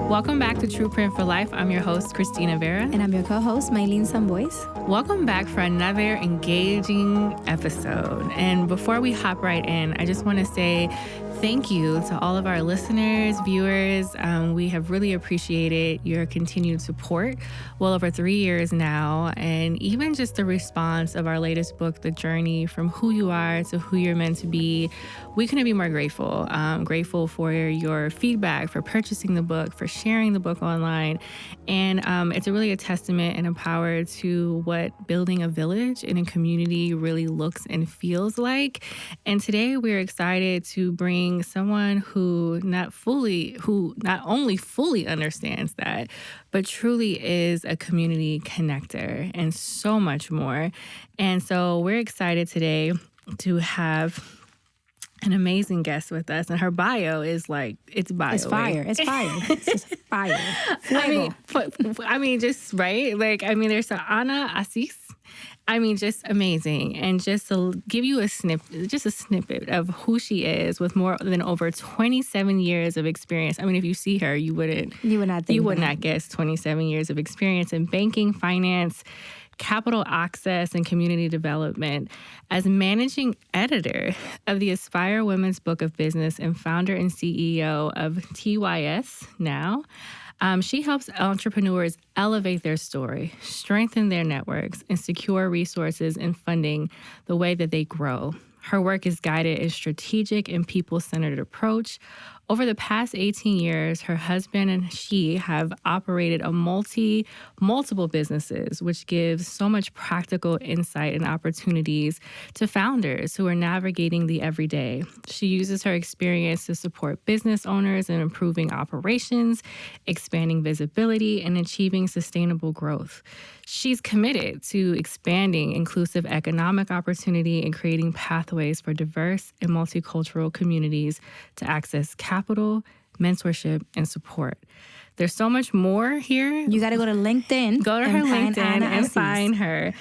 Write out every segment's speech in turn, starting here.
Welcome back to True Print for Life. I'm your host, Christina Vera. And I'm your co-host, Maylin Sambois. Welcome back for another engaging episode. And before we hop right in, I just want to say thank you to all of our listeners, viewers. We have really appreciated your continued support well over 3 years now. And even just the response of our latest book, The Journey from Who You Are to Who You're Meant to Be. We couldn't be more grateful. Grateful for your feedback, for purchasing the book, for sharing the book online. And it's really a testament and a power to what building a village in a community really looks and feels like. And today we're excited to bring someone who not only fully understands that, but truly is a community connector and so much more. And so we're excited today to have an amazing guest with us, and her bio is like, it's bio. It's fire. It's fire. It's just fire. Just right. There's Ana Assis. Just amazing. And just to give you a snippet of who she is with more than over 27 years of experience. If you see her, you would not guess 27 years of experience in banking, finance, capital access, and community development. As managing editor of the Aspire Women's Book of Business and founder and CEO of TYS Now, she helps entrepreneurs elevate their story, strengthen their networks, and secure resources and funding the way that they grow. Her work is guided in strategic and people-centered approach. Over the past 18 years, her husband and she have operated multiple businesses, which gives so much practical insight and opportunities to founders who are navigating the everyday. She uses her experience to support business owners in improving operations, expanding visibility, and achieving sustainable growth. She's committed to expanding inclusive economic opportunity and creating pathways for diverse and multicultural communities to access capital, mentorship, and support. There's so much more here. You got to go to LinkedIn. Go to her LinkedIn and find her.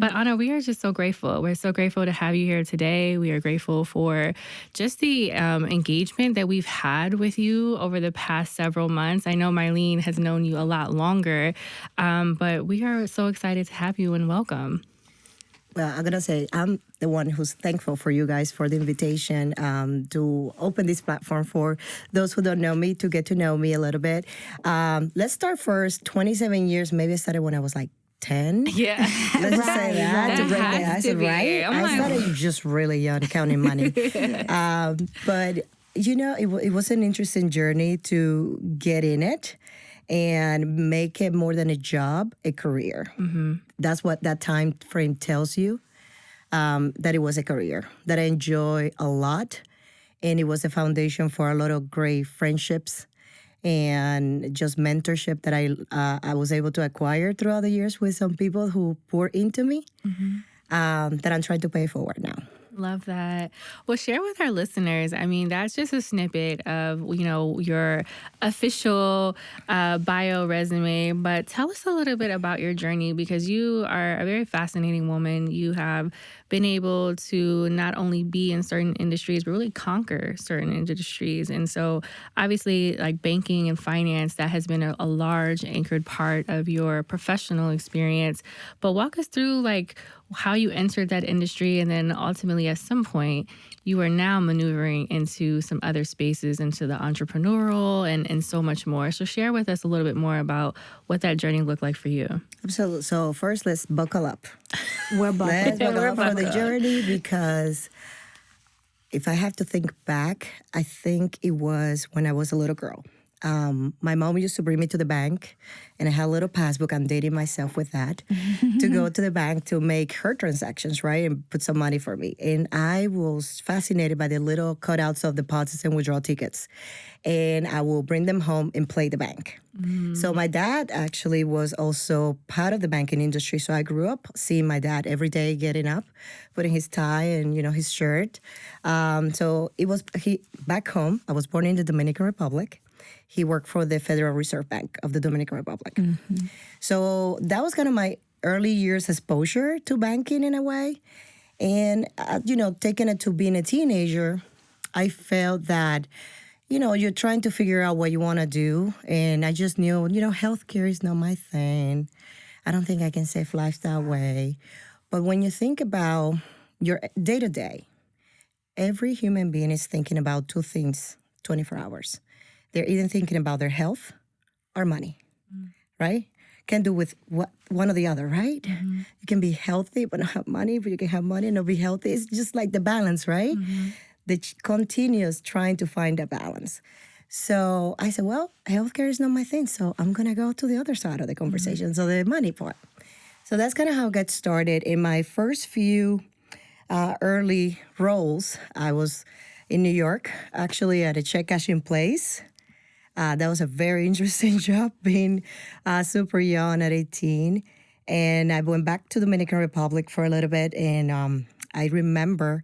But Ana, we are just so grateful. We're so grateful to have you here today. We are grateful for just the engagement that we've had with you over the past several months. I know Maylin has known you a lot longer, but we are so excited to have you and welcome. Well, I'm going to say I'm the one who's thankful for you guys for the invitation to open this platform for those who don't know me, to get to know me a little bit. Let's start first. 27 years, maybe I started when I was like 10. Yeah. Let's just say that to break the ice, right? I started just really young counting money. But, it was an interesting journey to get in it and make it more than a job, a career. Mm-hmm. That's what that time frame tells you, that it was a career that I enjoy a lot. And it was a foundation for a lot of great friendships and just mentorship that I was able to acquire throughout the years with some people who poured into me, that I'm trying to pay forward now. Love that. Well, share with our listeners. That's just a snippet of, your official bio resume, but tell us a little bit about your journey, because you are a very fascinating woman. You have been able to not only be in certain industries, but really conquer certain industries. And so obviously, like banking and finance, that has been a large anchored part of your professional experience. But walk us through how you entered that industry, and then ultimately at some point you are now maneuvering into some other spaces, into the entrepreneurial and so much more. So share with us a little bit more about what that journey looked like for you. Absolutely. So first, let's buckle up. We're buckled. Let's buckle up for the journey, because if I have to think back, I think it was when I was a little girl. My mom used to bring me to the bank, and I had a little passbook. I'm dating myself with that, to go to the bank to make her transactions, right, and put some money for me. And I was fascinated by the little cutouts of deposits and withdrawal tickets. And I will bring them home and play the bank. So my dad actually was also part of the banking industry. So I grew up seeing my dad every day getting up, putting his tie and, his shirt. So it was back home. I was born in the Dominican Republic. He worked for the Federal Reserve Bank of the Dominican Republic. Mm-hmm. So that was kind of my early years exposure to banking in a way. And, taking it to being a teenager, I felt that, you're trying to figure out what you want to do. And I just knew, healthcare is not my thing. I don't think I can save lives that way. But when you think about your day to day, every human being is thinking about two things 24 hours. They're either thinking about their health or money, right? Can do with one or the other, right? You can be healthy but not have money, but you can have money and not be healthy. It's just like the balance, right? The continuous trying to find a balance. So I said, well, healthcare is not my thing, so I'm going to go to the other side of the conversation, so the money part. So that's kind of how I got started. In my first few early roles, I was in New York, actually at a check cashing place. That was a very interesting job, being super young at 18. And I went back to Dominican Republic for a little bit. And I remember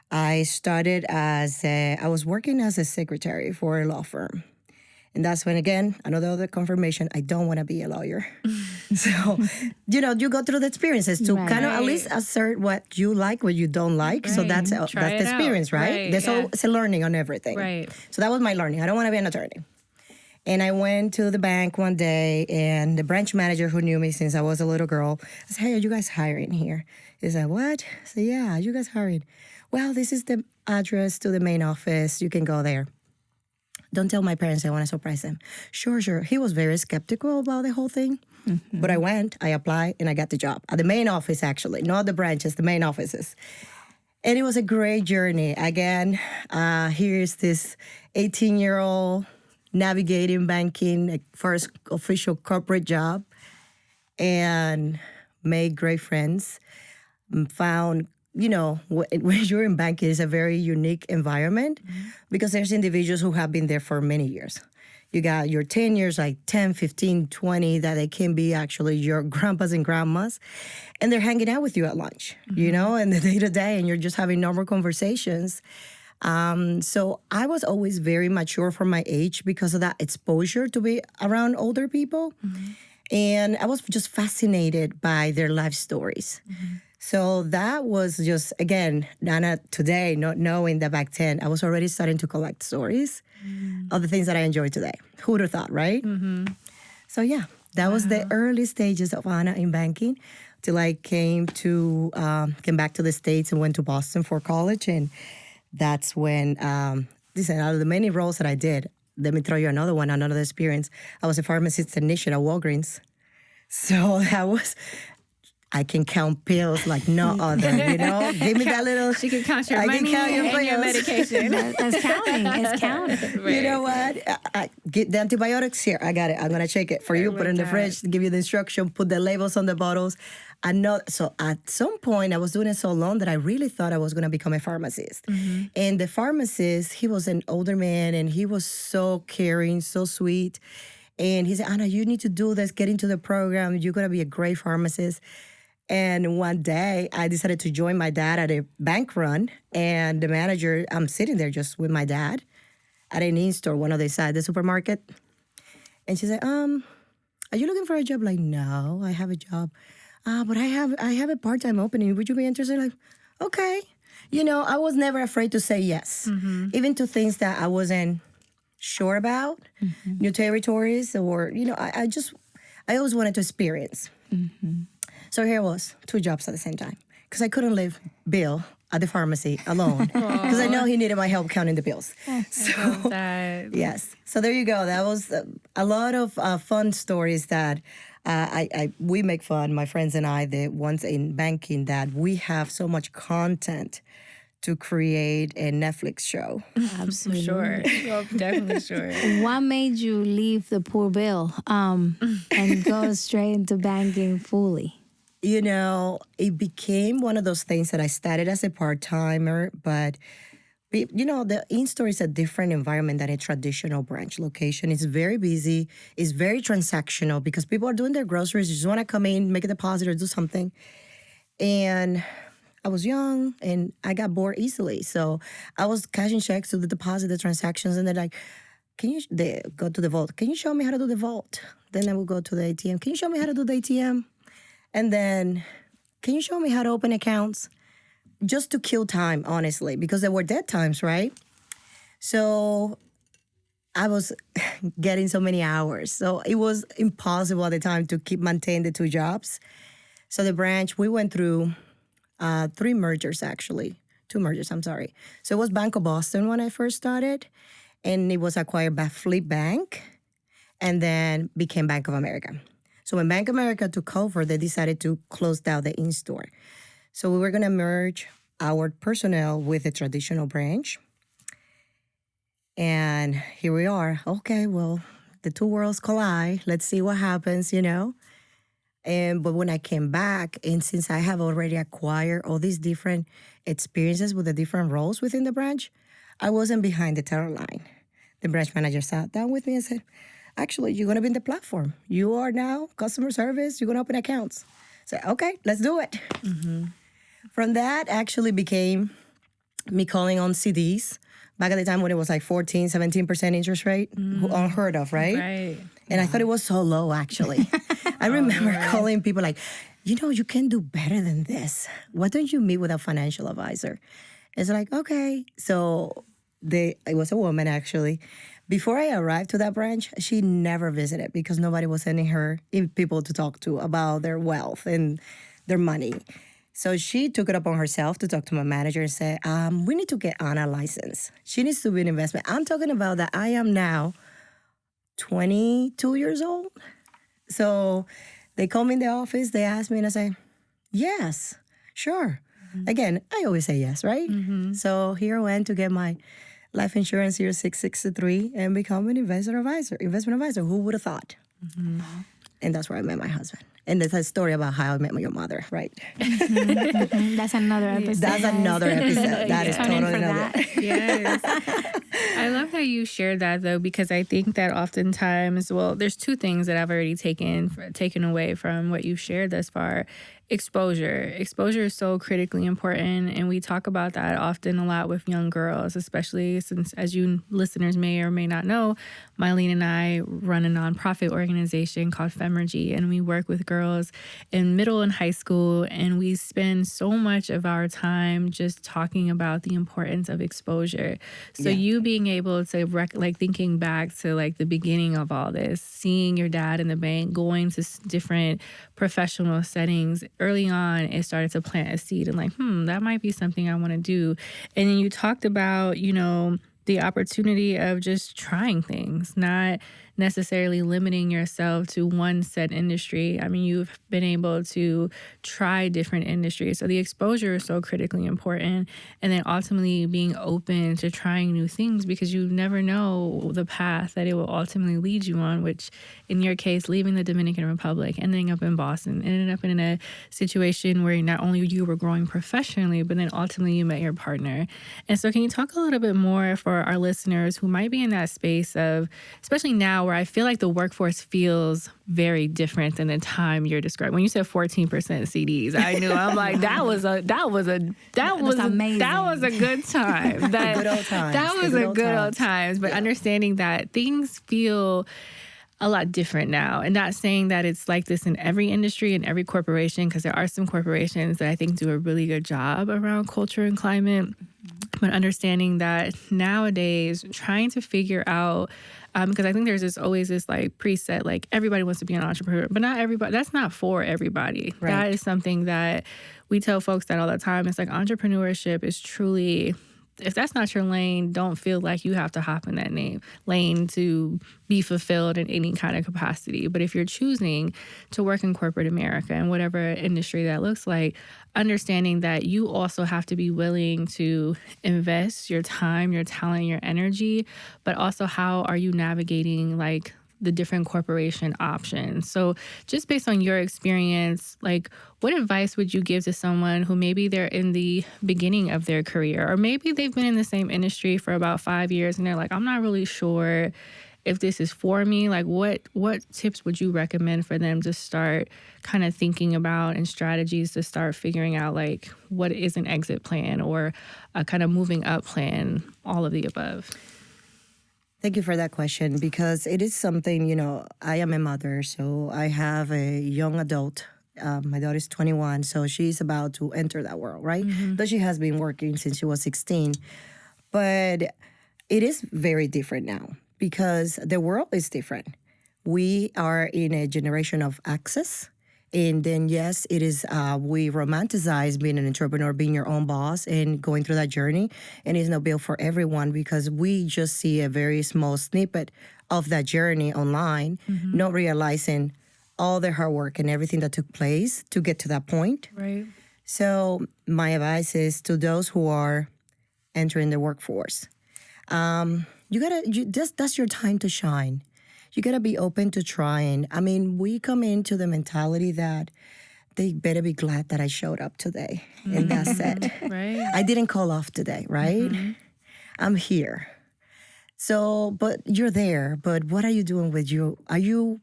I started I was working as a secretary for a law firm. And that's when, again, another other confirmation, I don't want to be a lawyer. So, you go through the experiences to kind of at least assert what you like, what you don't like. Right. So that's the experience, right? There's it's a learning on everything. Right. So that was my learning. I don't want to be an attorney. And I went to the bank one day, and the branch manager who knew me since I was a little girl, I said, hey, are you guys hiring here? He said, what? I said, yeah, you guys hiring? Well, this is the address to the main office. You can go there. Don't tell my parents, I want to surprise them. Sure. He was very skeptical about the whole thing. But I went, I applied, and I got the job. At the main office, actually. Not the branches, the main offices. And it was a great journey. Again, here's this 18-year-old navigating banking, first official corporate job, and made great friends. Found, when you're in banking, it's a very unique environment because there's individuals who have been there for many years. You got your 10 years, like 10, 15, 20, that they can be actually your grandpas and grandmas, and they're hanging out with you at lunch, and the day-to-day, and you're just having normal conversations. So I was always very mature for my age because of that exposure to be around older people. And I was just fascinated by their life stories. So that was just, again, Nana, today, not knowing that back then, I was already starting to collect stories of the things that I enjoy today. Who would have thought, right? So yeah, that was the early stages of Ana in banking till I came back to the States and went to Boston for college. And that's when, listen, out of the many roles that I did, let me throw you another experience. I was a pharmacist technician at Walgreens. So I can count pills like no other, Give me that little... She can count your money and your medication. That's counting. It's counting. Right. You know what? I get the antibiotics here. I got it. I'm going to check it for you, put it in the fridge, give you the instruction, put the labels on the bottles. I know. So at some point, I was doing it so long that I really thought I was going to become a pharmacist. And the pharmacist, he was an older man, and he was so caring, so sweet. And he said, Ana, you need to do this, get into the program. You're going to be a great pharmacist. And one day, I decided to join my dad at a bank run. And the manager, I'm sitting there just with my dad at an in-store, one of the side, the supermarket. And she said, are you looking for a job? Like, no, I have a job. But I have a part-time opening. Would you be interested? Like, okay. I was never afraid to say yes, even to things that I wasn't sure about, new territories, or, I always wanted to experience. So here I was, 2 jobs at the same time, because I couldn't leave Bill at the pharmacy alone, because I know he needed my help counting the bills. So, yes. So there you go. That was a lot of fun stories that we make fun, my friends and I, the ones in banking, that we have so much content to create a Netflix show. Absolutely. Sure. Well, definitely sure. What made you leave the poor Bill and go straight into banking fully? It became one of those things that I started as a part-timer, but the in-store is a different environment than a traditional branch location. It's very busy. It's very transactional because people are doing their groceries. You just want to come in, make a deposit, or do something. And I was young, and I got bored easily. So I was cashing checks to the deposit, the transactions, and they're like, they go to the vault. Can you show me how to do the vault? Then I will go to the ATM. Can you show me how to do the ATM? And then, can you show me how to open accounts? Just to kill time, honestly, because there were dead times, right? So I was getting so many hours. So it was impossible at the time to keep maintain the two jobs. So the branch, we went through 3 mergers actually. 2 mergers, I'm sorry. So it was Bank of Boston when I first started, and it was acquired by Fleet Bank and then became Bank of America. So when Bank of America took over, they decided to close down the in-store. So we were going to merge our personnel with a traditional branch. And here we are. Okay, well, the two worlds collide. Let's see what happens, But when I came back, and since I have already acquired all these different experiences with the different roles within the branch, I wasn't behind the teller line. The branch manager sat down with me and said, actually, you're going to be in the platform. You are now customer service. You're going to open accounts. I said, okay, let's do it. Mm-hmm. From that actually became me calling on CDs. Back at the time when it was like 14, 17% interest rate, unheard of, right? Right. And I thought it was so low, actually. I remember calling people like, you can do better than this. Why don't you meet with a financial advisor? It's like, okay. So it was a woman, actually. Before I arrived to that branch, she never visited because nobody was sending her people to talk to about their wealth and their money. So she took it upon herself to talk to my manager and say, we need to get Ana licensed. She needs to be an investment. I'm talking about that I am now 22 years old. So they call me in the office, they ask me, and I say, yes, sure. Mm-hmm. Again, I always say yes, right? Mm-hmm. So here I went to get my life insurance year 663 and become an investment advisor. Who would have thought? Mm-hmm. And that's where I met my husband. And there's a story about how I met your mother, right? Mm-hmm. That's another episode. That's another episode. That is totally another. Yes. I love that you shared that, though, because I think that oftentimes, there's 2 things that I've already taken away from what you've shared thus far. Exposure is so critically important, and we talk about that often a lot with young girls, especially since, as you listeners may or may not know, Maylin and I run a nonprofit organization called Femergy, and we work with girls in middle and high school, and we spend so much of our time just talking about the importance of exposure. So you being able to thinking back to like the beginning of all this, seeing your dad in the bank, going to different professional settings. Early on, it started to plant a seed and like, that might be something I want to do. And then you talked about, the opportunity of just trying things, not necessarily limiting yourself to one set industry. I mean, you've been able to try different industries. So the exposure is so critically important. And then ultimately being open to trying new things because you never know the path that it will ultimately lead you on, which in your case, leaving the Dominican Republic, ending up in Boston, ended up in a situation where not only you were growing professionally, but then ultimately you met your partner. And so can you talk a little bit more for our listeners who might be in that space of, especially now, where I feel like the workforce feels very different than the time you're describing. When you said 14% CDs, I knew. I'm like, that was amazing. That was a good time. Good old times. That was a good old times. But understanding that things feel a lot different now, and not saying that it's like this in every industry and every corporation, because there are some corporations that I think do a really good job around culture and climate. But understanding that nowadays, trying to figure out, because I think there's always this like preset, like everybody wants to be an entrepreneur, but not everybody. That's not for everybody. Right. That is something that we tell folks that all the time. It's like entrepreneurship is truly, if that's not your lane, don't feel like you have to hop in that lane to be fulfilled in any kind of capacity. But if you're choosing to work in corporate America and whatever industry that looks like, understanding that you also have to be willing to invest your time, your talent, your energy, but also how are you navigating like the different corporation options. So just based on your experience, like what advice would you give to someone who maybe they're in the beginning of their career, or maybe they've been in the same industry for about 5 years and they're like, I'm not really sure if this is for me? Like what tips would you recommend for them to start kind of thinking about, and strategies to start figuring out like what is an exit plan or a kind of moving up plan, all of the above? Thank you for that question, because it is something, I am a mother, so I have a young adult. My daughter is 21, so she's about to enter that world, right? Mm-hmm. Though she has been working since she was 16. But it is very different now, because the world is different. We are in a generation of access. And then, yes, it is, we romanticize being an entrepreneur, being your own boss and going through that journey. And it's not built for everyone because we just see a very small snippet of that journey online, not realizing all the hard work and everything that took place to get to that point. Right. So my advice is to those who are entering the workforce, that's your time to shine. You gotta be open to trying. I mean, we come into the mentality that they better be glad that I showed up today. And that's it. Right. I didn't call off today, right? I'm here. So, but you're there. But what are you doing with you? Are you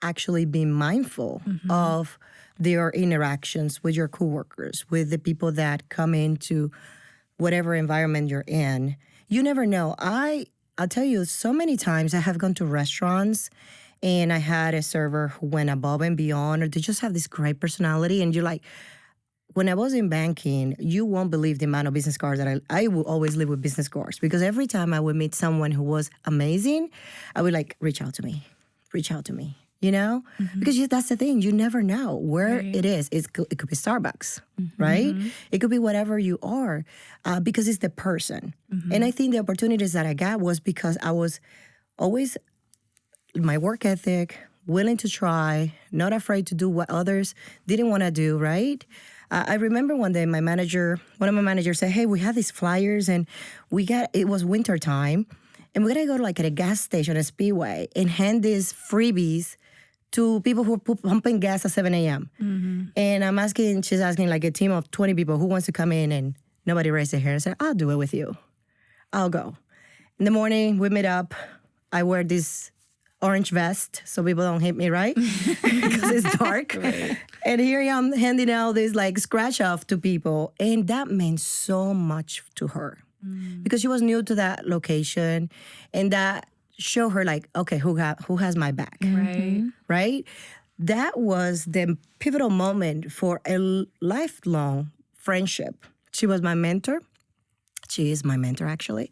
actually being mindful of their interactions with your coworkers, with the people that come into whatever environment you're in? You never know. I'll tell you, so many times I have gone to restaurants and I had a server who went above and beyond, or they just have this great personality. And you're like, when I was in banking, you won't believe the amount of business cards that I will always live with business cards, because every time I would meet someone who was amazing, I would like, reach out to me, you know? Because that's the thing, you never know where it is. It could be Starbucks, right? It could be whatever you are, because it's the person. And I think the opportunities that I got was because I was always, my work ethic, willing to try, not afraid to do what others didn't want to do, right? I remember one day one of my managers said, hey, we have these flyers and it was winter time, and we're going to go to like at a gas station, a Speedway, and hand these freebies to people who are pumping gas at 7 a.m. And she's asking like a team of 20 people who wants to come in, and nobody raised their hand. I said, I'll do it with you. I'll go. In the morning, we meet up. I wear this orange vest so people don't hit me, right? Because it's dark. Right. And here I am handing out this like scratch off to people. And that meant so much to her because she was new to that location, and that showed her like, okay, who has my back? Right? That was the pivotal moment for a lifelong friendship. She was my mentor. She is my mentor, actually.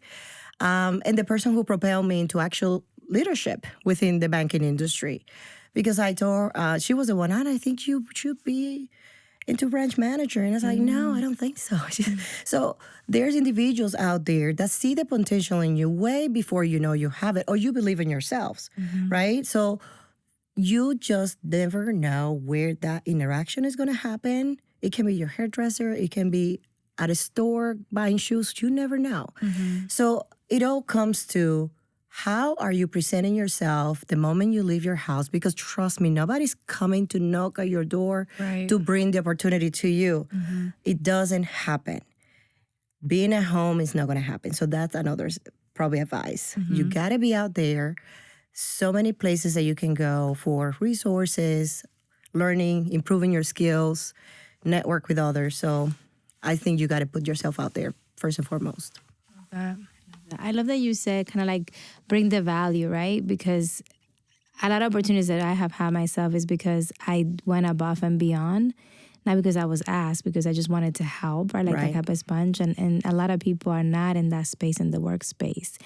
And the person who propelled me into actual leadership within the banking industry. Because I told her, she was the one, I think you should be into branch manager. And I was like, no, I don't think so. So there's individuals out there that see the potential in you way before you know you have it, or you believe in yourselves, right? So you just never know where that interaction is going to happen. It can be your hairdresser. It can be at a store buying shoes. You never know. So it all comes to, how are you presenting yourself the moment you leave your house? Because trust me, nobody's coming to knock at your door to bring the opportunity to you. It doesn't happen. Being at home is not going to happen. So that's another probably advice. You got to be out there. So many places that you can go for resources, learning, improving your skills, network with others. So I think you got to put yourself out there first and foremost. I love that you said kind of like bring the value, right? Because a lot of opportunities that I have had myself is because I went above and beyond, not because I was asked, because I just wanted to help, right? Like a sponge. And a lot of people are not in that space, in the workspace.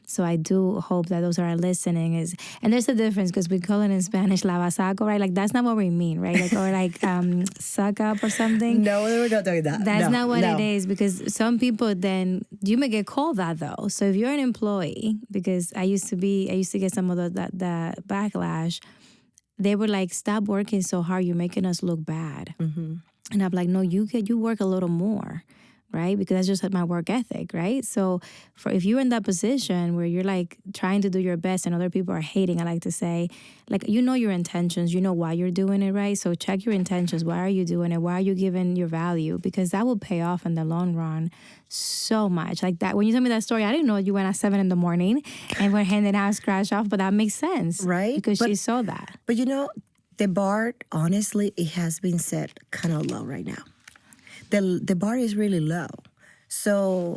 So I do hope that those who are listening and there's a difference because we call it in Spanish la vasaco, right? Like that's not what we mean, right? Like, or like suck up or something. No, we're not doing that. That's not what it is, because some people then, you may get called that though. So if you're an employee, because I used to get some of the backlash, they were like, stop working so hard, you're making us look bad. And I'm like, no, you work a little more. Right? Because that's just my work ethic, right? So if you're in that position where you're like trying to do your best and other people are hating, I like to say, like, you know your intentions, you know why you're doing it, right? So check your intentions. Why are you doing it? Why are you giving your value? Because that will pay off in the long run so much. Like that, when you tell me that story, I didn't know you went at 7 a.m. and were handing out scratch off, but that makes sense. Right? Because she saw that. But you know, the bar, honestly, it has been set kind of low right now. The bar is really low. So,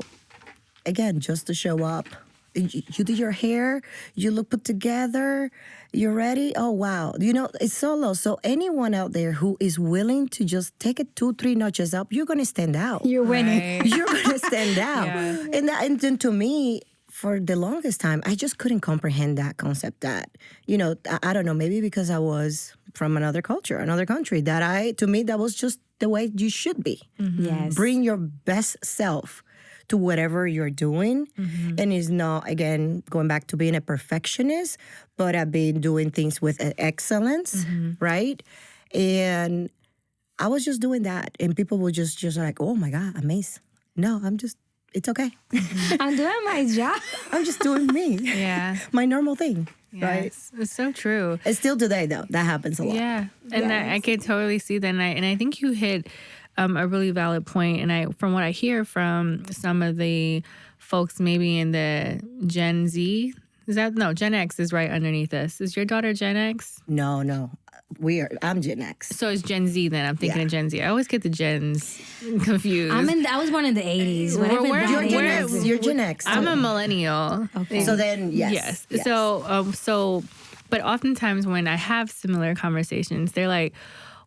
again, just to show up, you do your hair, you look put together, you're ready. Oh, wow. You know, it's so low. So anyone out there who is willing to just take it 2-3 notches up, you're going to stand out. You're winning. You're going to stand out. And then to me, for the longest time, I just couldn't comprehend that concept that, I don't know, maybe because I was from another culture, another country, to me, that was just the way you should be. Yes. Bring your best self to whatever you're doing. And it's not, again, going back to being a perfectionist, but I've been doing things with excellence, right? And I was just doing that. And people were just like, oh my God, amazing. No, it's okay. I'm doing my job. I'm just doing me. Yeah. My normal thing, right? Yes. It's so true. It's still today, though. That happens a lot. Yeah. And I can totally see that. And I think you hit a really valid point. And from what I hear from some of the folks maybe in the Gen Z, Gen X is right underneath us. Is your daughter Gen X? No. I'm Gen X. So it's Gen Z then. I'm thinking of Gen Z. I always get the gens confused. I was born in the 80s. You're Gen X. I'm a millennial. Okay. So then, yes. So, but oftentimes when I have similar conversations, they're like,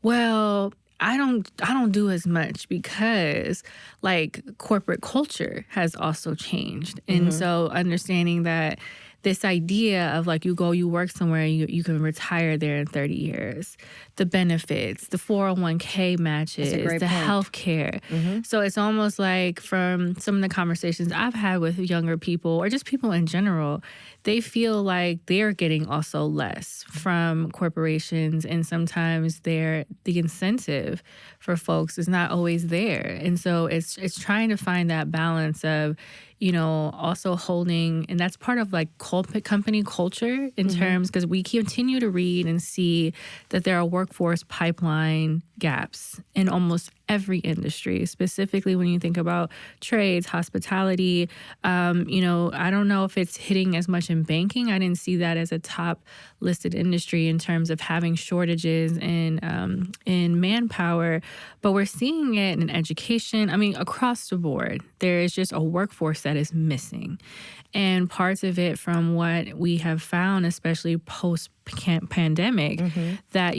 well, I don't do as much because like corporate culture has also changed. And so understanding that this idea of like you work somewhere and you can retire there in 30 years, the benefits, the 401k matches, the health care. So it's almost like from some of the conversations I've had with younger people or just people in general, they feel like they're getting also less from corporations, and sometimes the incentive for folks is not always there. And so it's trying to find that balance of, also holding, and that's part of like company culture in terms, because we continue to read and see that there are workforce pipeline gaps in almost every industry, specifically when you think about trades, hospitality. I don't know if it's hitting as much in banking. I didn't see that as a top listed industry in terms of having shortages in manpower, but we're seeing it in education. I mean, across the board, there is just a workforce that is missing. And parts of it from what we have found, especially post-pandemic, that,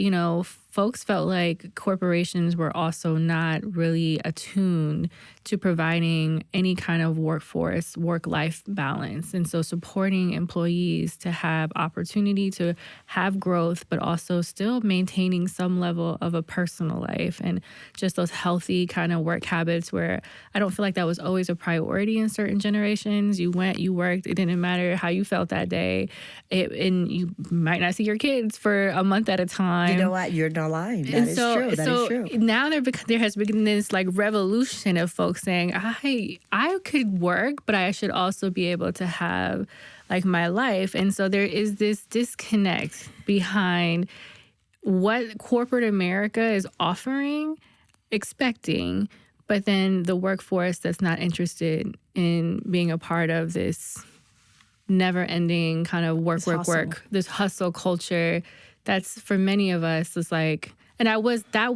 folks felt like corporations were also not really attuned to providing any kind of workforce, work-life balance. And so supporting employees to have opportunity to have growth, but also still maintaining some level of a personal life and just those healthy kind of work habits where I don't feel like that was always a priority in certain generations. You went, you worked, it didn't matter how you felt that day. And you might not see your kids for a month at a time. You know what? You're not lying. That is true. That is true. Now there has been this like revolution of folks saying, I could work, but I should also be able to have like my life. And so there is this disconnect behind what corporate America is offering, expecting, but then the workforce that's not interested in being a part of this never-ending kind of work, this hustle culture. That's for many of us is like, and that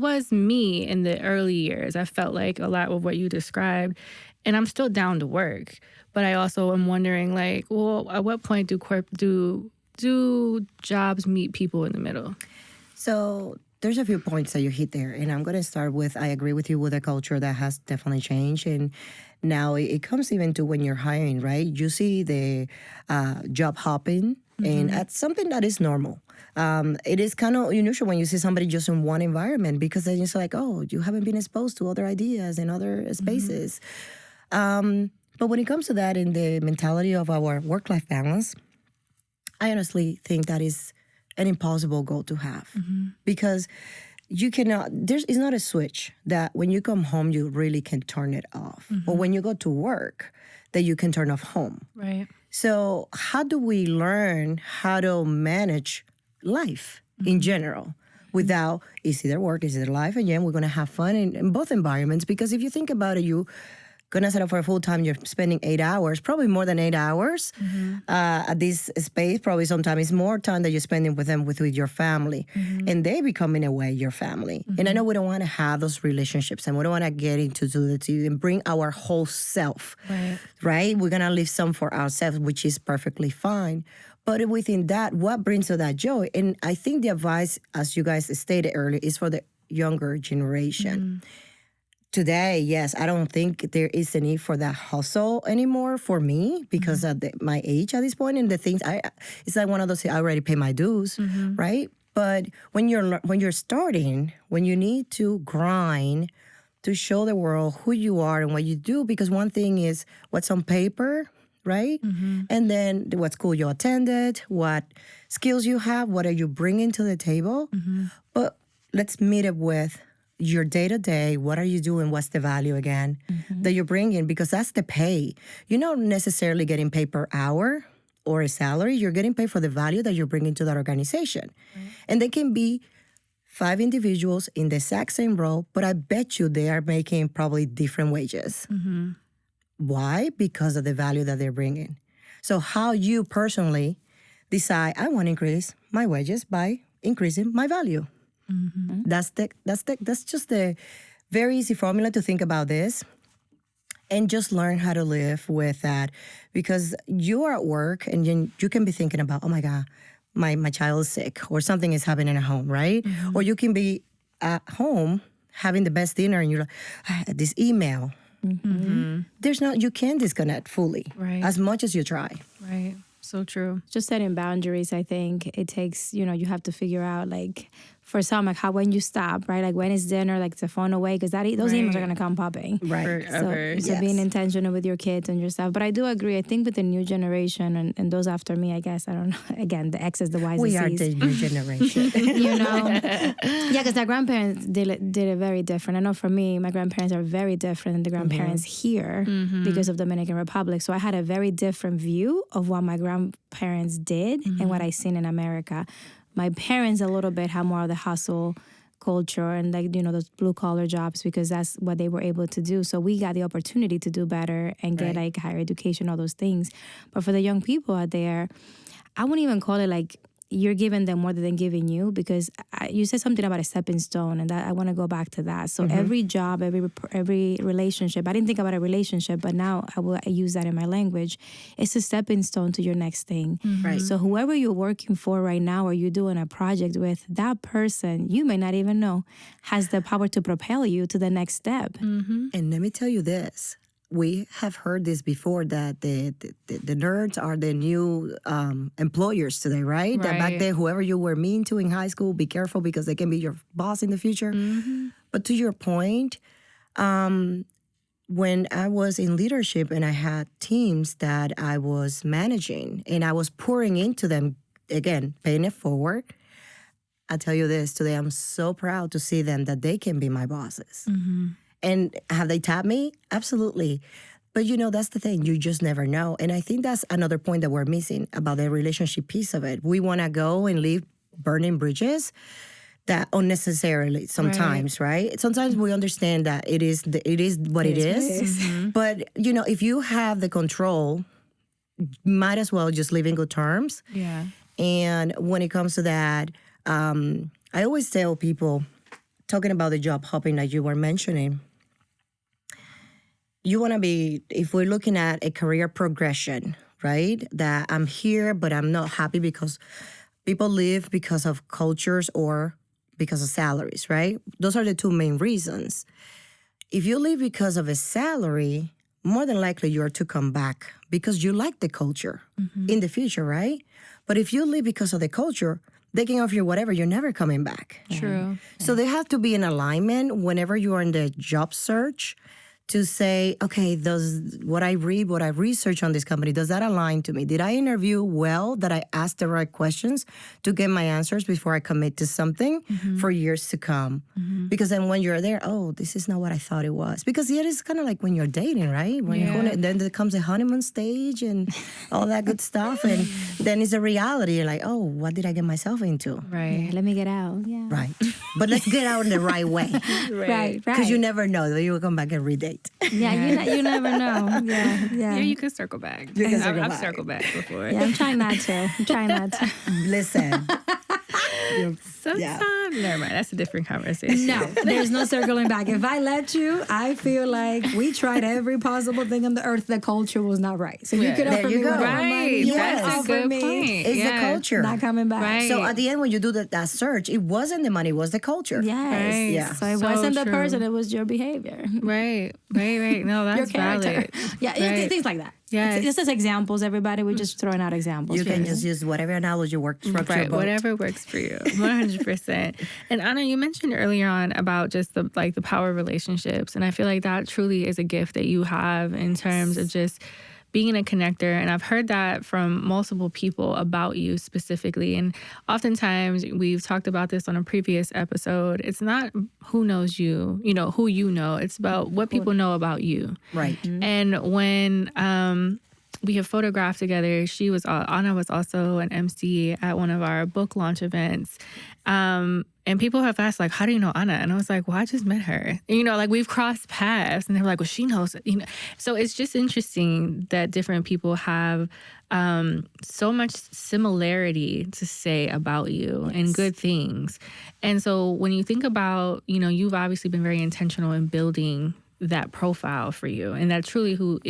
was me in the early years. I felt like a lot of what you described, and I'm still down to work. But I also am wondering, like, well, at what point do jobs meet people in the middle? So there's a few points that you hit there, and I'm going to start with, I agree with you with a culture that has definitely changed, and now it comes even to when you're hiring, right? You see the job hopping, and that's something that is normal. It is kind of unusual when you see somebody just in one environment, because then it's like, oh, you haven't been exposed to other ideas and other spaces. But when it comes to that in the mentality of our work-life balance, I honestly think that is an impossible goal to have, because you cannot, it's not a switch that when you come home, you really can turn it off. Or when you go to work, that you can turn off home. Right. So how do we learn how to manage life in general without, it's either work, it's either life, and we're going to have fun in both environments? Because if you think about it, you're going to set up for a full time, you're spending 8 hours, probably more than 8 hours at this space. Probably sometimes it's more time that you're spending with them, with your family. And they become, in a way, your family. And I know we don't want to have those relationships, and we don't want to get into that and bring our whole self, right? We're going to leave some for ourselves, which is perfectly fine. But within that, what brings to that joy? And I think the advice, as you guys stated earlier, is for the younger generation. today, yes, I don't think there is a need for that hustle anymore for me because of my age at this point and the things it's like one of those I already pay my dues, right? But when you're starting, when you need to grind to show the world who you are and what you do, because one thing is what's on paper, right? And then what school you attended, what skills you have, what are you bringing to the table. But let's meet it with your day-to-day. What are you doing? What's the value again that you're bringing? Because that's the pay. You're not necessarily getting paid per hour or a salary. You're getting paid for the value that you're bringing to that organization. And they can be 5 individuals in the exact same role, but I bet you they are making probably different wages. Why? Because of the value that they're bringing. So how you personally decide, I want to increase my wages by increasing my value. That's just the very easy formula to think about this, and just learn how to live with that. Because you are at work and you can be thinking about, oh my God, my child is sick or something is happening at home, right? Or you can be at home having the best dinner and you're like, this email. You can't disconnect fully as much as you try. Right. So true. Just setting boundaries, I think it takes, you have to figure out, like, for some, like, when you stop, right? Like, when is dinner, like, the phone away, because those emails are going to come popping. Right. Forever. So being intentional with your kids and your stuff. But I do agree. I think with the new generation and those after me, I guess, I don't know. Again, the X is the Y is the We are Cs. the new generation. Yeah, because our grandparents did it very different. I know for me, my grandparents are very different than the grandparents here because of Dominican Republic. So I had a very different view of what my grandparents did and what I seen in America. My parents a little bit had more of the hustle culture and, like, those blue collar jobs because that's what they were able to do. So we got the opportunity to do better and get like higher education, all those things. But for the young people out there, I wouldn't even call it like you're giving them more than they're giving you, because you said something about a stepping stone, and that I want to go back to that. So every job, every relationship, I didn't think about a relationship, but now I use that in my language. It's a stepping stone to your next thing. Right. So whoever you're working for right now, or you're doing a project with, that person, you may not even know, has the power to propel you to the next step. And let me tell you this. We have heard this before, that the nerds are the new employers today, right? That back then, whoever you were mean to in high school, be careful because they can be your boss in the future. But to your point, when I was in leadership and I had teams that I was managing and I was pouring into them, again, paying it forward, I tell you this, today I'm so proud to see them that they can be my bosses. And have they tapped me? Absolutely. But, that's the thing. You just never know. And I think that's another point that we're missing about the relationship piece of it. We want to go and leave burning bridges that unnecessarily sometimes, right? Sometimes we understand that it is what it is. But, if you have the control, might as well just live in good terms. Yeah. And when it comes to that, I always tell people, talking about the job hopping that you were mentioning, you want to be, if we're looking at a career progression, right? That I'm here, but I'm not happy because people leave because of cultures or because of salaries, right? Those are the 2 main reasons. If you leave because of a salary, more than likely you are to come back because you like the culture in the future, right? But if you leave because of the culture, they can offer you whatever, you're never coming back. True. So they have to be in alignment whenever you are in the job search to say, okay, does what I read, what I research on this company, does that align to me? Did I interview well? That I asked the right questions to get my answers before I commit to something for years to come? Because then when you're there, oh, this is not what I thought it was. Because it is kind of like when you're dating, right? When then there comes the honeymoon stage and all that good stuff. And then it's a reality. You're like, oh, what did I get myself into? Right. Yeah, let me get out. Yeah. Right. But let's get out in the right way. Right. Because you never know that you will come back and redate. Yeah, you never know. Yeah. Yeah, you could circle back. I've circled back before. Yeah, I'm trying not to. Listen, Sometimes, never mind. That's a different conversation. No, there's no circling back. If I let you, I feel like we tried every possible thing on the earth. The culture was not right. So you could There offer you me go. whatever money Right. you Yes. That's a offer good me. point. It's the culture. Not coming back. Right. So at the end, when you do that search, it wasn't the money, it was the culture. Yes. Right. Yeah. So it So wasn't the true. person, it was your behavior. Right. No, Your that's character. valid. Yeah, Right. things like that. Yes. This is examples, everybody. We're just throwing out examples. You can just use whatever analogy works. Right, whatever works for you, 100%. And Ana, you mentioned earlier on about just the power of relationships, and I feel like that truly is a gift that you have in terms of just being a connector. And I've heard that from multiple people about you specifically. And oftentimes we've talked about this on a previous episode. It's not who knows you, who you know. It's about what people know about you. Right. And when we have photographed together, Ana was also an MC at one of our book launch events. And people have asked, like, how do you know Ana? And I was like, well, I just met her. We've crossed paths. And they were like, well, she knows. So it's just interesting that different people have so much similarity to say about you and good things. And so when you think about, you've obviously been very intentional in building that profile for you, and that truly who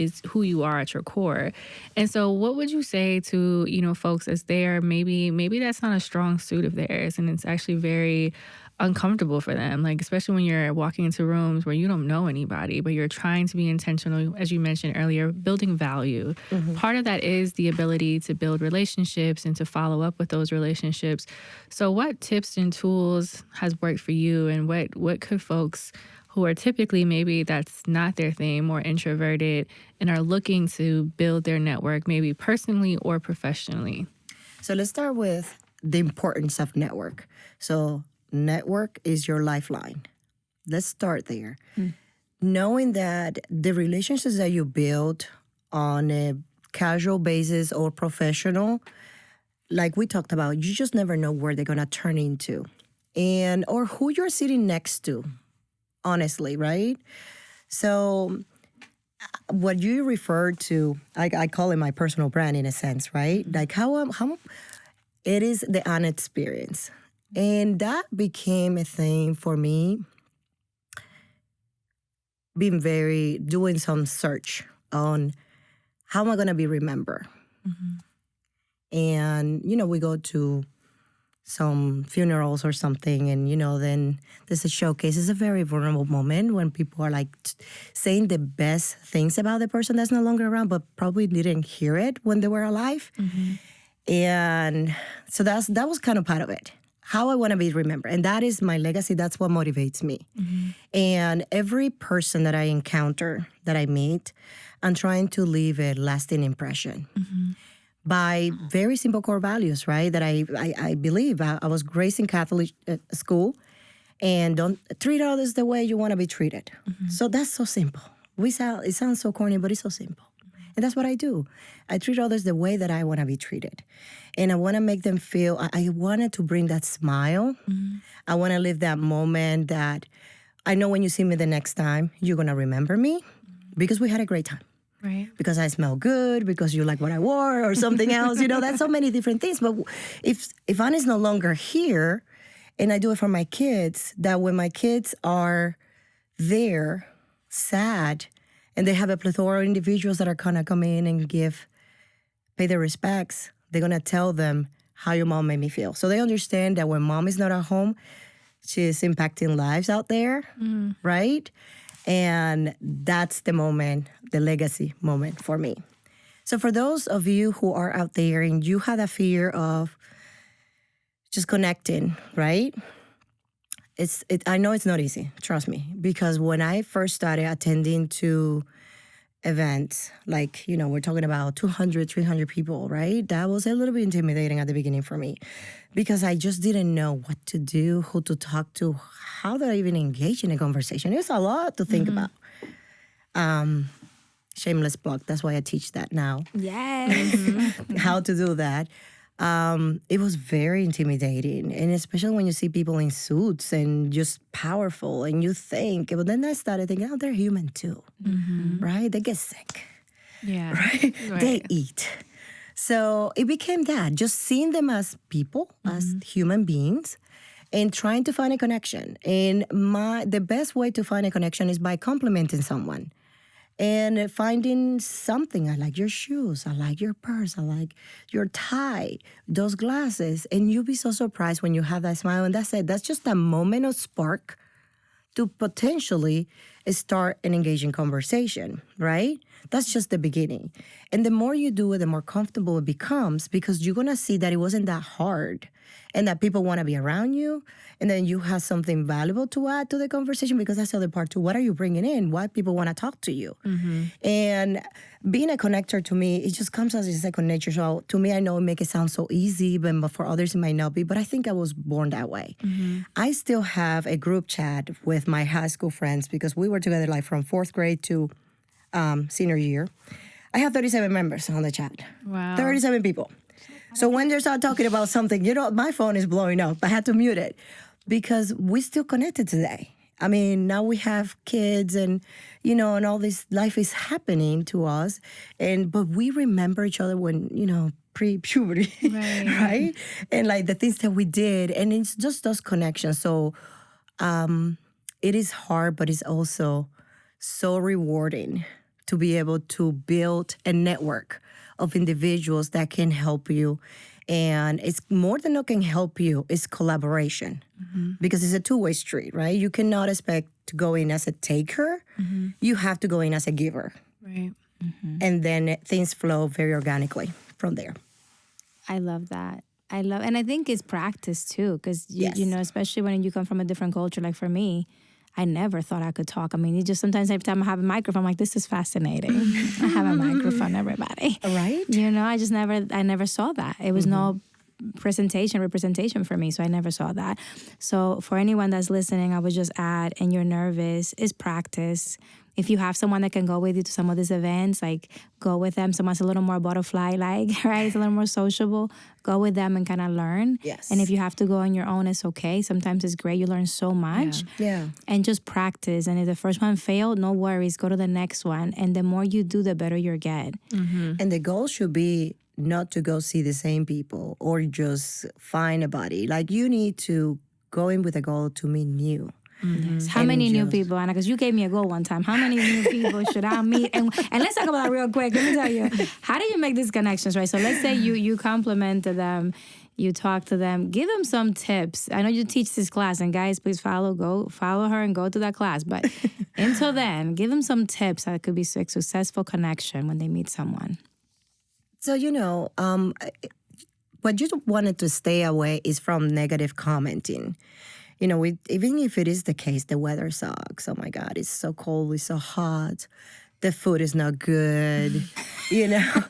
you are at your core. And so what would you say to, folks as they are maybe that's not a strong suit of theirs, and it's actually very uncomfortable for them, like especially when you're walking into rooms where you don't know anybody, but you're trying to be intentional, as you mentioned earlier, building value. Part of that is the ability to build relationships and to follow up with those relationships. So what tips and tools has worked for you, and what could folks who are typically, maybe that's not their thing, more introverted, and are looking to build their network, maybe personally or professionally? So let's start with the importance of network. So network is your lifeline. Let's start there. Knowing that the relationships that you build on a casual basis or professional, like we talked about, you just never know where they're going to turn into or who you're sitting next to. Honestly, right? So what you referred to, I call it my personal brand in a sense, right? Like how it is the Ana experience. And that became a thing for me, doing some search on how am I going to be remembered. And, we go to some funerals or something, and then there's a showcase. It's a very vulnerable moment when people are like saying the best things about the person that's no longer around, but probably didn't hear it when they were alive. And so that was kind of part of it, how I want to be remembered. And that is my legacy. That's what motivates me. And every person that I encounter, that I meet, I'm trying to leave a lasting impression. By very simple core values, right? That I believe. I was raised in Catholic school, and don't treat others the way you want to be treated. So that's so simple. It sounds so corny, but it's so simple. And that's what I do. I treat others the way that I want to be treated. And I want to make them feel, I wanted to bring that smile. I want to live that moment that I know when you see me the next time, you're going to remember me because we had a great time. Right. Because I smell good, because you like what I wore, or something else. That's so many different things. But if Ana's no longer here, and I do it for my kids, that when my kids are there, sad, and they have a plethora of individuals that are going to come in and pay their respects, they're going to tell them how your mom made me feel. So they understand that when mom is not at home, she is impacting lives out there, right? And that's the moment, the legacy moment for me. So for those of you who are out there and you have a fear of just connecting, right? I know it's not easy, trust me. Because when I first started attending to events, like, we're talking about 200, 300 people, right? That was a little bit intimidating at the beginning for me because I just didn't know what to do, who to talk to, how do I even engage in a conversation? It's a lot to think about. Shameless plug, that's why I teach that now. Yes. How to do that. It was very intimidating, and especially when you see people in suits and just powerful, and you think, but then I started thinking, they're human too, right? They get sick, Yeah. right? They eat. So it became that, just seeing them as people, as human beings, and trying to find a connection. And the best way to find a connection is by complimenting someone and finding something. I like your shoes. I like your purse. I like your tie, those glasses. And you'll be so surprised when you have that smile. And that's it. That's just a moment of spark to potentially start an engaging conversation, right? That's just the beginning. And the more you do it, the more comfortable it becomes, because you're going to see that it wasn't that hard and that people want to be around you. And then you have something valuable to add to the conversation, because that's the other part too. What are you bringing in? Why people want to talk to you? And being a connector, to me, it just comes as a second nature. So to me, I know it makes it sound so easy, but for others it might not be. But I think I was born that way. I still have a group chat with my high school friends, because we were together like from 4th grade to senior year. I have 37 members on the chat. Wow. 37 people. So when they start talking about something, my phone is blowing up. I had to mute it, because we're still connected today. I mean, now we have kids and, and all this life is happening to us. But we remember each other when, pre-puberty, right? And like the things that we did. And it's just those connections. So it is hard, but it's also so rewarding to be able to build a network of individuals that can help you. And it's more than what can help you, it's collaboration. Because it's a two-way street, right? You cannot expect to go in as a taker. You have to go in as a giver. Right. And then things flow very organically from there. I love that. And I think it's practice too, because Yes. Especially when you come from a different culture. Like for me, I never thought I could talk. I mean, it just sometimes every time I have a microphone, I'm like, this is fascinating. I have a microphone, everybody. Right? I never saw that. It was no representation for me, so I never saw that. So for anyone that's listening, I would just add, and you're nervous, is practice. If you have someone that can go with you to some of these events, like go with them. Someone's a little more butterfly-like, right? It's a little more sociable. Go with them and kind of learn. Yes. And if you have to go on your own, it's okay. Sometimes it's great. You learn so much. Yeah. And just practice. And if the first one failed, no worries. Go to the next one. And the more you do, the better you'll get. And the goal should be not to go see the same people or just find a buddy. Like, you need to go in with a goal to meet new. How many new people, Anna? Because you gave me a goal one time. How many new people should I meet? And let's talk about that real quick. Let me tell you, how do you make these connections, right? So let's say you compliment them, you talk to them, give them some tips. I know you teach this class, and guys, please follow her and go to that class. But until then, give them some tips that could be a successful connection when they meet someone. So, what you wanted to stay away is from negative commenting. Even if it is the case, the weather sucks. Oh my God, it's so cold, it's so hot. The food is not good.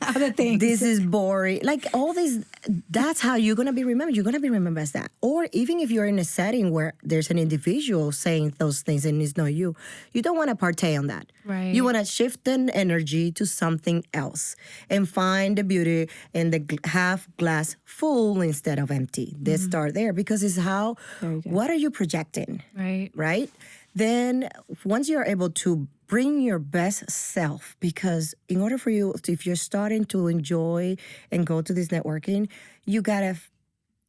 Other things. This is boring. Like all these, that's how you're going to be remembered. You're going to be remembered as that. Or even if you're in a setting where there's an individual saying those things and it's not you, you don't want to partake on that. Right. You want to shift an energy to something else and find the beauty in the half glass full instead of empty. Let's start there, because it's how, what are you projecting? Right? Then once you're able to bring your best self, because in order for you, if you're starting to enjoy and go to this networking, you gotta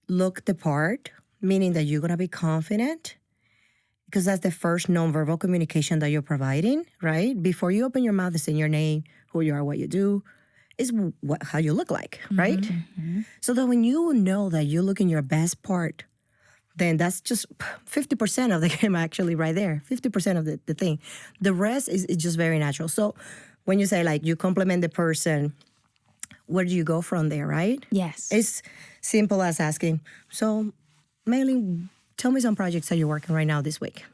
look the part, meaning that you're gonna be confident, because that's the first nonverbal communication that you're providing, right? Before you open your mouth and say your name, who you are, what you do, is how you look like, right? So that when you know that you look in your best part, then that's just 50% of the game actually right there, 50% of the thing. The rest is just very natural. So when you say like you compliment the person, where do you go from there, right? Yes. It's simple as asking, so Maylin, tell me some projects that you're working right now this week.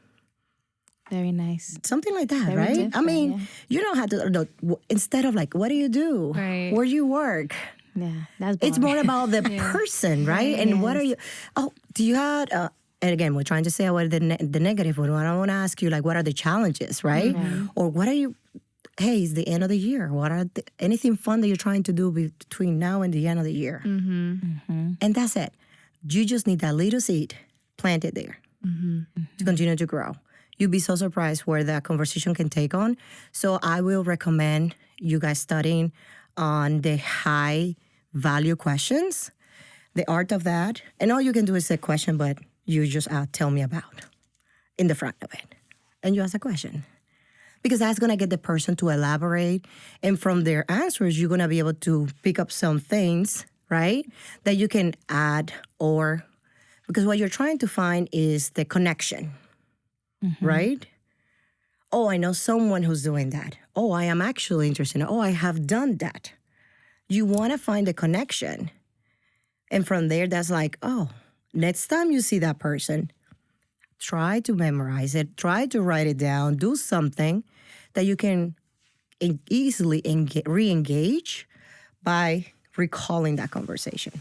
Very nice. Something like that, Very right? different, I mean, yeah. you don't have to, instead of like, what do you do? Right. Where do you work? Yeah, that's It's boring. more about the person, right? And what are you? Oh, do you have? And again, we're trying to say what the negative one. I want to ask you, like, what are the challenges, right? Or what are you? Hey, it's the end of the year. What are anything fun that you're trying to do between now and the end of the year? And that's it. You just need that little seed planted there to continue to grow. You'd be so surprised where that conversation can take on. So I will recommend you guys studying on the high value questions, the art of that. And all you can do is say question, but you just tell me about in the front of it. And you ask a question. Because that's going to get the person to elaborate. And from their answers, you're going to be able to pick up some things, right, that you can add or... Because what you're trying to find is the connection, right? Oh, I know someone who's doing that. Oh, I am actually interested. Oh, I have done that. You want to find a connection. And from there, that's like, oh, next time you see that person, try to memorize it, try to write it down, do something that you can easily re-engage by recalling that conversation.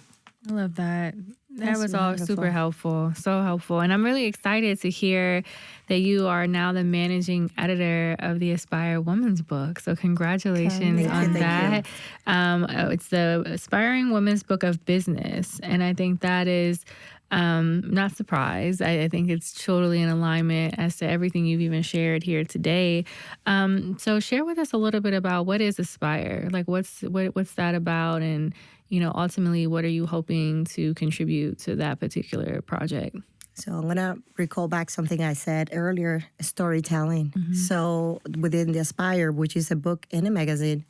I love that. That That's was all wonderful. super helpful, so helpful. And I'm really excited to hear that you are now the managing editor of the Aspire Woman's book. So congratulations on that. It's the Aspiring Women's Book of Business. And I think that is not surprised. I think it's totally in alignment as to everything you've even shared here today. So share with us a little bit about what is Aspire? Like what's that about? And ultimately, what are you hoping to contribute to that particular project? So I'm going to recall back something I said earlier, storytelling. So within the Aspire, which is a book and a magazine,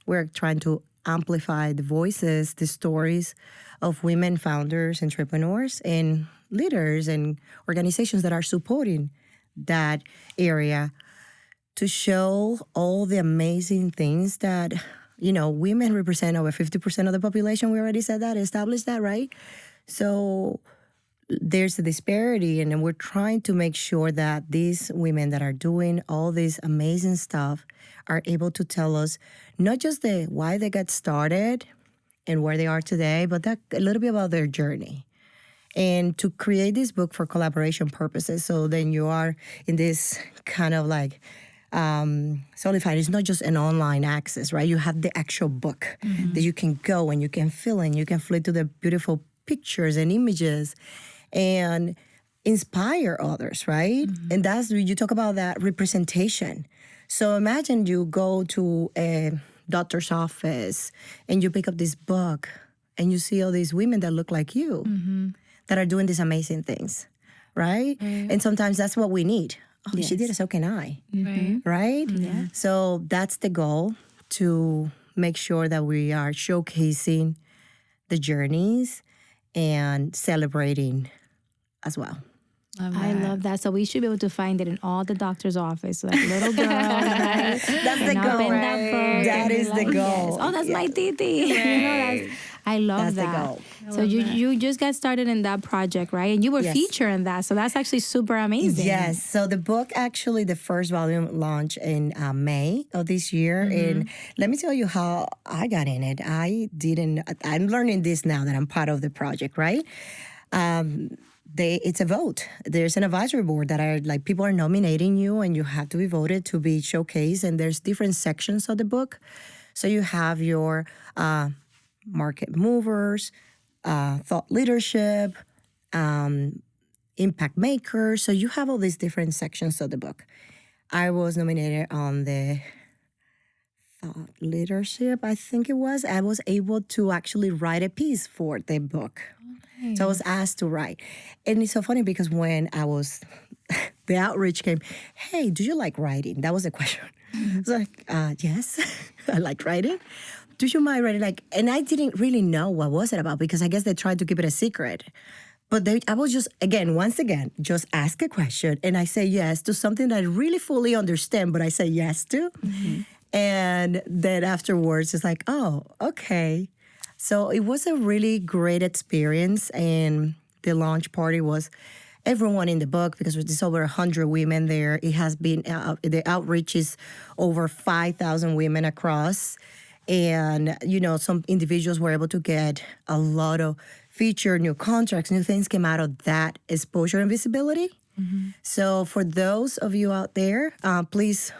we're trying to amplify the voices, the stories of women founders, entrepreneurs, and leaders and organizations that are supporting that area to show all the amazing things that women represent over 50% of the population. We already said that, established that, right? So there's a disparity, and we're trying to make sure that these women that are doing all this amazing stuff are able to tell us not just why they got started and where they are today, but a little bit about their journey. And to create this book for collaboration purposes, so then you are in this kind of like solidified. It's not just an online access, right? You have the actual book that you can go and you can fill in. You can flip to the beautiful pictures and images and inspire others, right? And that's, you talk about that representation. So imagine you go to a doctor's office and you pick up this book and you see all these women that look like you that are doing these amazing things, right? And sometimes that's what we need. Oh, she did it, so can I. Right? Yeah. So that's the goal, to make sure that we are showcasing the journeys and celebrating as well. I love that. So we should be able to find it in all the doctor's office. So that little girl, right? That's the goal. Open that book That and be is the like, goal. yes. Oh, that's my titi. I love That's the that. goal. So you just got started in that project, right? And you were featured in that. So that's actually super amazing. Yes. So the book, actually, the first volume launched in May of this year. And let me tell you how I got in it. I'm learning this now that I'm part of the project, right? It's a vote. There's an advisory board that are like, people are nominating you and you have to be voted to be showcased. And there's different sections of the book. So you have your market movers, thought leadership, impact makers. So you have all these different sections of the book. I was nominated on the thought leadership, I think it was. I was able to actually write a piece for the book. Okay. So I was asked to write. And it's so funny because when I was, the outreach came, hey, do you like writing? That was the question. I was like, yes, I like writing. Do you mind writing? And I didn't really know what was it about because I guess they tried to keep it a secret. But I was just, once again, just ask a question and I say yes to something that I really fully understand, but I say yes to. And then afterwards, it's like, oh, okay. So it was a really great experience. And the launch party was everyone in the book, because there's over 100 women there. It has been, the outreach is over 5,000 women across. And, some individuals were able to get a lot of feature, new contracts, new things came out of that exposure and visibility. So for those of you out there, please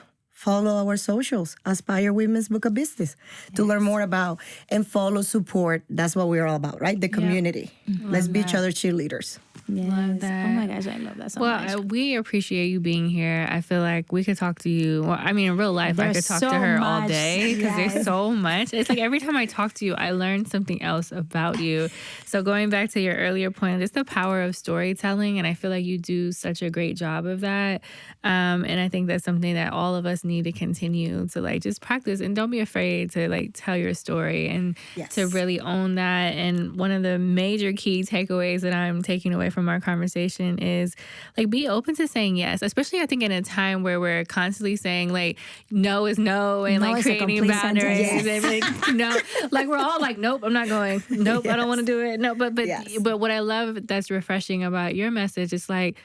follow our socials, Aspire Women's Book of Business, to learn more about and follow, support. That's what we're all about, right? The community. Let's be each other cheerleaders. Yes. Love that. Oh my gosh, I love that so much. Well, we appreciate you being here. I feel like we could talk to you. Well, I mean, in real life, I could There's talk so to her all much. day because Yes. there's so much. It's like every time I talk to you, I learn something else about you. So going back to your earlier point, it's the power of storytelling. And I feel like you do such a great job of that. And I think that's something that all of us need to continue to like just practice. And don't be afraid to like tell your story and to really own that. And one of the major key takeaways that I'm taking away from our conversation is like be open to saying yes, especially I think in a time where we're constantly saying like no is no and No like is a creating complete boundaries sentence. and like no, like we're all like nope, I'm not going, nope, I don't want to do it, no, but what I love that's refreshing about your message is like,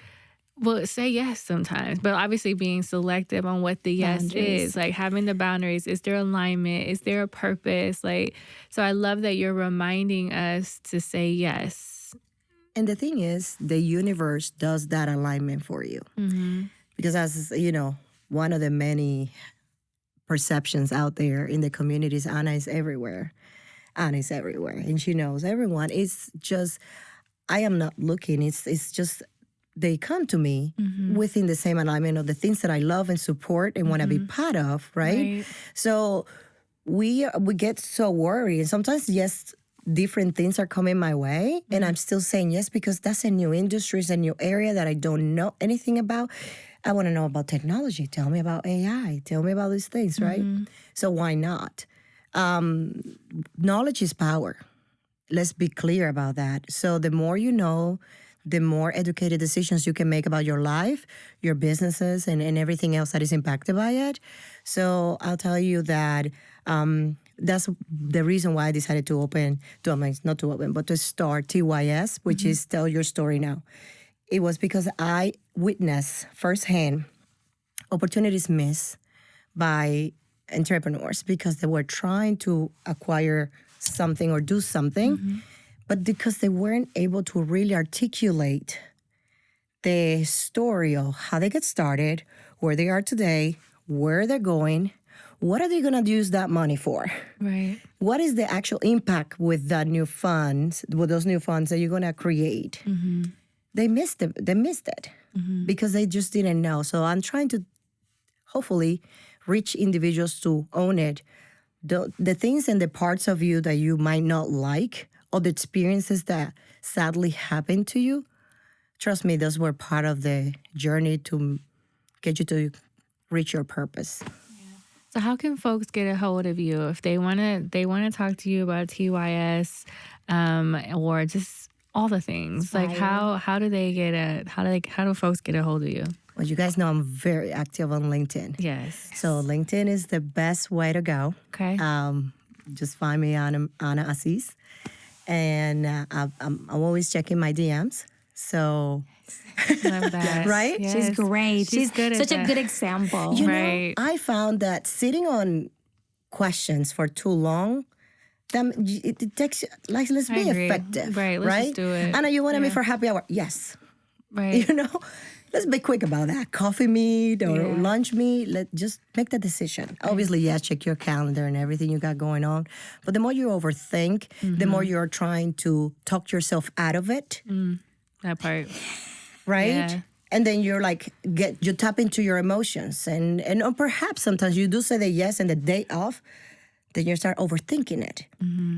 well, say yes sometimes, but obviously being selective on what the yes Boundaries. is, like having the boundaries. Is there alignment? Is there a purpose? Like, so I love that you're reminding us to say yes. And the thing is, the universe does that alignment for you. Because as you know, one of the many perceptions out there in the community is Ana is everywhere. Ana is everywhere. And she knows everyone. It's just, I am not looking. It's just, they come to me within the same alignment of the things that I love and support and want to be part of, right? So we get so worried. And sometimes, yes, different things are coming my way and I'm still saying yes because that's a new industry, it's a new area that I don't know anything about. I want to know about technology. Tell me about AI. Tell me about these things, right? So why not? Knowledge is power. Let's be clear about that. So the more you know, the more educated decisions you can make about your life, your businesses, and everything else that is impacted by it. So I'll tell you that that's the reason why I decided to to start TYS, which is Tell Your Story Now. It was because I witnessed firsthand opportunities missed by entrepreneurs because they were trying to acquire something or do something, but because they weren't able to really articulate the story of how they get started, where they are today, where they're going, what are they going to use that money for? Right. What is the actual impact with that new funds, with those new funds that you're going to create? They missed it. They missed it because they just didn't know. So I'm trying to hopefully reach individuals to own it. The things and the parts of you that you might not like or the experiences that sadly happened to you, trust me, those were part of the journey to get you to reach your purpose. So how can folks get a hold of you if they wanna talk to you about TYS or just all the things? Like how do folks get a hold of you? Well, you guys know I'm very active on LinkedIn. Yes. So LinkedIn is the best way to go. Okay. Just find me on Ana Assis. And I'm always checking my DMs. So, Love that. right? Yes. She's great. She's good at such that. a good example. You Right. know, I found that sitting on questions for too long, it takes, like, let's I be agree. effective. Right, let's just do it. Anna, you want to Yeah. meet for happy hour? Yes. Right. You know, let's be quick about that. Coffee meet or Yeah. lunch meet. Just make the decision. Obviously, yes, check your calendar and everything you got going on. But the more you overthink, the more you're trying to talk yourself out of it. That part. Right? Yeah. And then you're like, you tap into your emotions. And or perhaps sometimes you do say the yes and the day off, then you start overthinking it.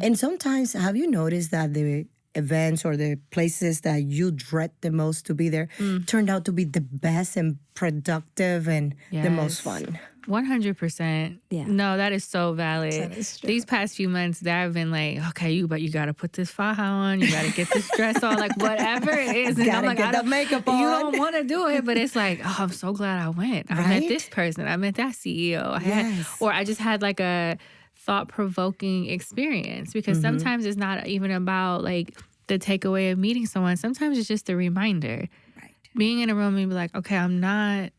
And sometimes, have you noticed that the events or the places that you dread the most to be there turned out to be the best and productive and the most fun? 100%. Yeah. No, that is so valid. That is true. These past few months, that I've been like, okay, you got to put this faja on, you got to get this dress on, like whatever it is. And I'm Gotta like, get the makeup on. You don't want to do it, but it's like, oh, I'm so glad I went. I met Right? this person. I met that CEO. Yes. Or I just had like a thought-provoking experience because sometimes it's not even about like the takeaway of meeting someone. Sometimes it's just a reminder. Right. Being in a room and be like, okay, I'm not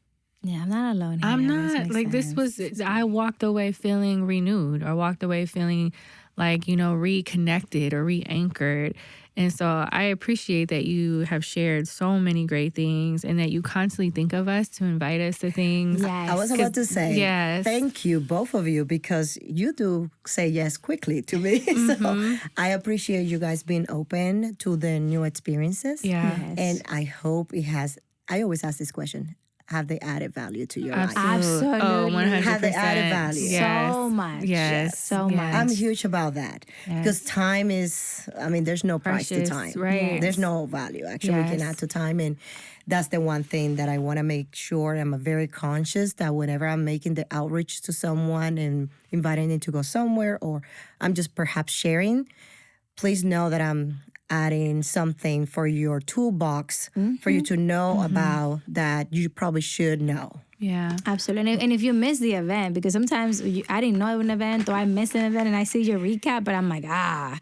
alone here. I'm This not makes like this sense. was I walked away feeling renewed or walked away feeling like, reconnected or re-anchored. And so I appreciate that you have shared so many great things and that you constantly think of us to invite us to things. Yes. I was about to say, yes. thank you, both of you, because you do say yes quickly to me. So I appreciate you guys being open to the new experiences. Yeah. Yes. And I hope it has, I always ask this question, have they added value to your life? Absolutely. Oh, 100%. Have they added value? Yes. So much. Yes. So Yes. much. I'm huge about that because time is, I mean, there's no price to Precious, time. right. Yes. There's no value actually we can Yes. add to time. And that's the one thing that I want to make sure I'm very conscious that whenever I'm making the outreach to someone and inviting them to go somewhere, or I'm just perhaps sharing, please know that I'm adding something for your toolbox for you to know about that you probably should know. Yeah. Absolutely. And if you miss the event, because sometimes I didn't know an event or I missed an event and I see your recap, but I'm like, I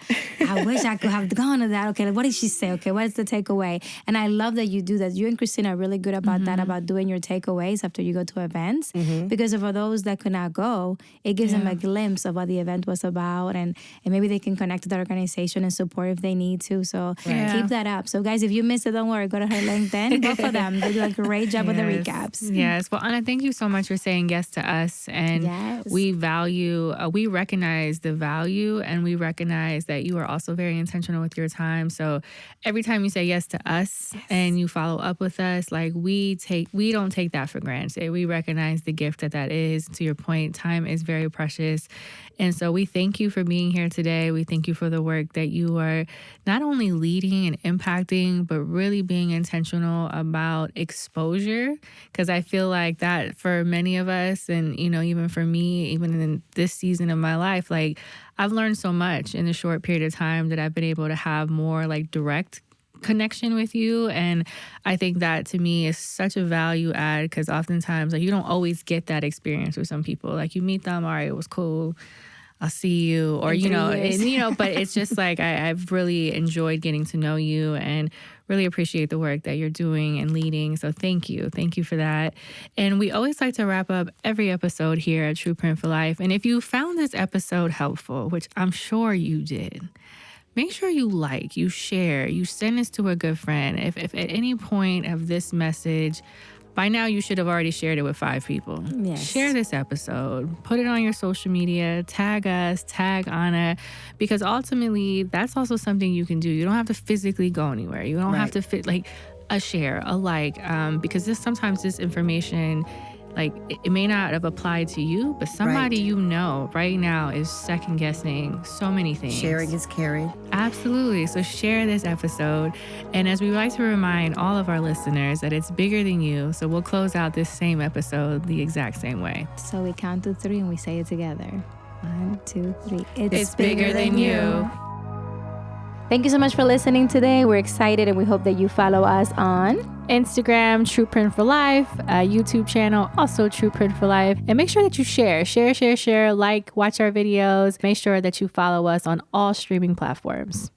wish I could have gone to that. Okay, what did she say? Okay, what is the takeaway? And I love that you do that. You and Christina are really good about that, about doing your takeaways after you go to events. Because for those that could not go, it gives them a glimpse of what the event was about, and maybe they can connect to that organization and support if they need to. So keep that up. So guys, if you missed it, don't worry. Go to her LinkedIn. Both of them. They do a great job with the recaps. Yes. Well, Ana, thank you so much for saying yes to us. And Yes. we value, we recognize the value, and we recognize that you are also very intentional with your time. So every time you say yes to us and you follow up with us, like we don't take that for granted. We recognize the gift that is. To your point, time is very precious. And so we thank you for being here today. We thank you for the work that you are not only leading and impacting, but really being intentional about exposure. Because I feel like that for many of us, and, you know, even for me, even in this season of my life, like I've learned so much in the short period of time that I've been able to have more like direct connection with you. And I think that to me is such a value add, because oftentimes like you don't always get that experience with some people. Like you meet them, all right, it was cool, I'll see you, or In 3 years. and, but it's just like I've really enjoyed getting to know you and really appreciate the work that you're doing and leading. So thank you for that. And we always like to wrap up every episode here at True Print for Life. And if you found this episode helpful, which I'm sure you did, make sure you share, you send this to a good friend. If at any point of this message, by now you should have already shared it with 5 people. Yes. Share this episode, put it on your social media, tag us, tag Ana, because ultimately that's also something you can do. You don't have to physically go anywhere. You don't have to fit like a share, a like, because sometimes this information, like it may not have applied to you, but somebody you know right now is second guessing so many things. Sharing is caring. Absolutely. So share this episode. And as we like to remind all of our listeners that it's bigger than you. So we'll close out this same episode the exact same way. So we count to 3 and we say it together. 1, 2, 3. It's bigger than you. Thank you so much for listening today. We're excited and we hope that you follow us on Instagram, True Print for Life, YouTube channel, also True Print for Life. And make sure that you share, like, watch our videos. Make sure that you follow us on all streaming platforms.